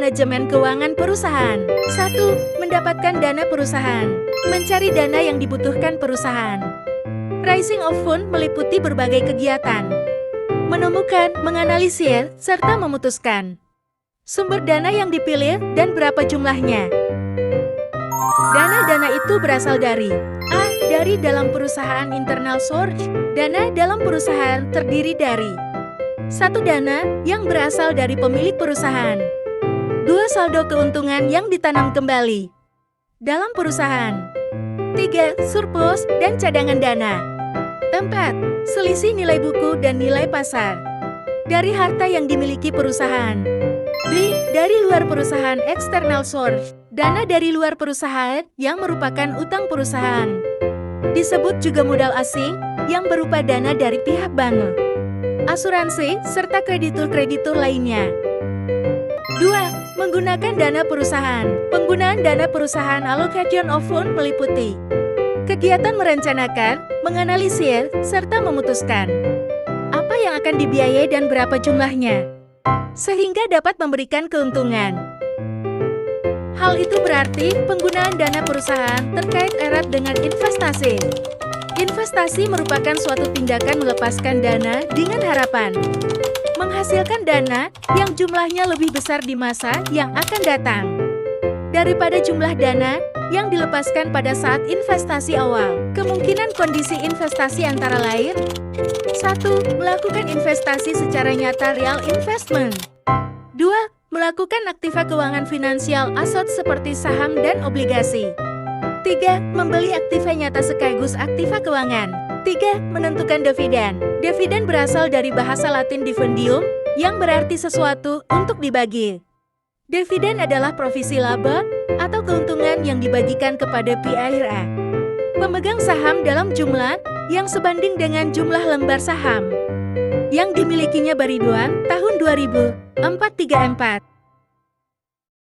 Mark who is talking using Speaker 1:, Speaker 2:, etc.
Speaker 1: manajemen keuangan perusahaan. 1. Mendapatkan dana perusahaan. Mencari dana yang dibutuhkan perusahaan. Raising of fund meliputi berbagai kegiatan. Menemukan, menganalisir, serta memutuskan sumber dana yang dipilih dan berapa jumlahnya. Dana-dana itu berasal dari A. Dari dalam perusahaan internal source. Dana dalam perusahaan terdiri dari 1. Dana yang berasal dari pemilik perusahaan. 2. Saldo keuntungan yang ditanam kembali dalam perusahaan. 3. Surplus dan cadangan dana. 4. Selisih nilai buku dan nilai pasar dari harta yang dimiliki perusahaan. B. Dari luar perusahaan external source. Dana dari luar perusahaan yang merupakan utang perusahaan. Disebut juga modal asing yang berupa dana dari pihak bank, asuransi, serta kreditur-kreditur lainnya. 2. Menggunakan dana perusahaan. Penggunaan dana perusahaan allocation of fund meliputi kegiatan merencanakan, menganalisir, serta memutuskan apa yang akan dibiayai dan berapa jumlahnya, sehingga dapat memberikan keuntungan. Hal itu berarti penggunaan dana perusahaan terkait erat dengan investasi. Investasi merupakan suatu tindakan melepaskan dana dengan harapan menghasilkan dana yang jumlahnya lebih besar di masa yang akan datang daripada jumlah dana yang dilepaskan pada saat investasi awal. Kemungkinan kondisi investasi antara lain: 1. Melakukan investasi secara nyata real investment. 2. Melakukan aktiva keuangan finansial aset seperti saham dan obligasi. 3. Membeli aktiva nyata sekaligus aktiva keuangan. 3. Menentukan dividen. Dividen berasal dari bahasa Latin dividendium, yang berarti sesuatu untuk dibagi. Dividen adalah provisi laba atau keuntungan yang dibagikan kepada pihak pemegang saham dalam jumlah yang sebanding dengan jumlah lembar saham yang dimilikinya Bariduan tahun 2034.